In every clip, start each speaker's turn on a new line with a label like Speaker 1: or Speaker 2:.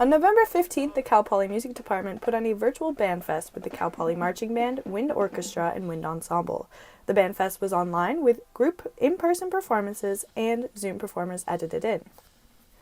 Speaker 1: On November 15th, the Cal Poly Music Department put on a virtual Bandfest with the Cal Poly Marching Band, Wind Orchestra, and Wind Ensemble. The Bandfest was online with group in-person performances and Zoom performers edited in.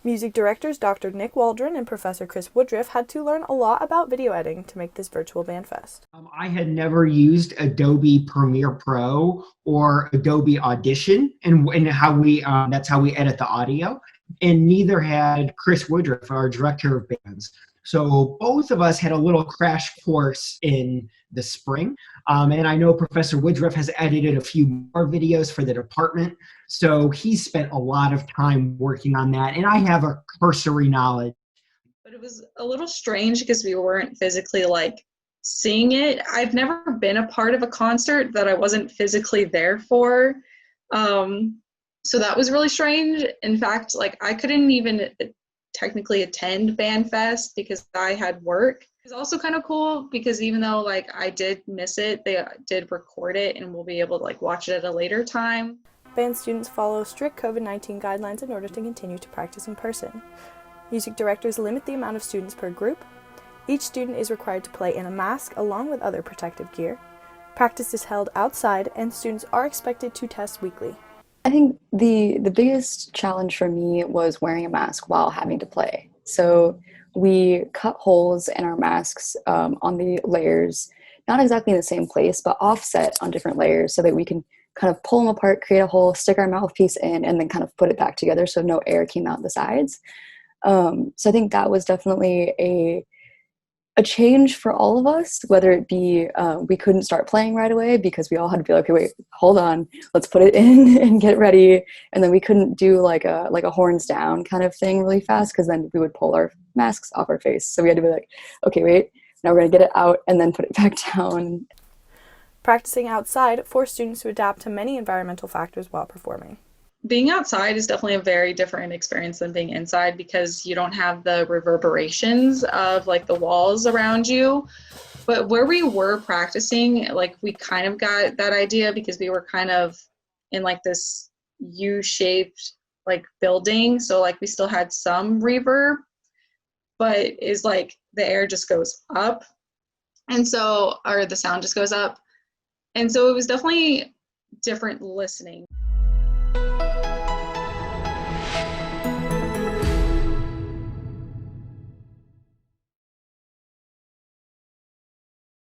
Speaker 1: Music directors Dr. Nick Waldron and Professor Chris Woodruff had to learn a lot about video editing to make this virtual Bandfest.
Speaker 2: I had never used Adobe Premiere Pro or Adobe Audition, and how we that's how we edit the audio. And neither had Chris Woodruff, our director of bands. So both of us had a little crash course in the spring. And I know Professor Woodruff has edited a few more videos for the department. So he spent a lot of time working on that. And I have a cursory knowledge.
Speaker 3: But it was a little strange because we weren't physically seeing it. I've never been a part of a concert that I wasn't physically there for. So that was really strange. In fact, I couldn't even technically attend Bandfest because I had work. It's also kind of cool because even though I did miss it, they did record it and we'll be able to watch it at a later time.
Speaker 1: Band students follow strict COVID-19 guidelines in order to continue to practice in person. Music directors limit the amount of students per group. Each student is required to play in a mask along with other protective gear. Practice is held outside and students are expected to test weekly.
Speaker 4: I think the biggest challenge for me was wearing a mask while having to play. So we cut holes in our masks on the layers, not exactly in the same place, but offset on different layers so that we can kind of pull them apart, create a hole, stick our mouthpiece in, and then kind of put it back together so no air came out the sides. So I think that was definitely a change for all of us, whether it be we couldn't start playing right away because we all had to be okay, wait, hold on, let's put it in and get ready. And then we couldn't do a horns down kind of thing really fast because then we would pull our masks off our face. So we had to be okay, wait, now we're going to get it out and then put it back down.
Speaker 1: Practicing outside forced students to adapt to many environmental factors while performing.
Speaker 3: Being outside is definitely a very different experience than being inside because you don't have the reverberations of the walls around you. But where we were practicing, we kind of got that idea because we were kind of in this U-shaped building. So we still had some reverb, but is the air just goes up. And so, or the sound just goes up. And so it was definitely different listening.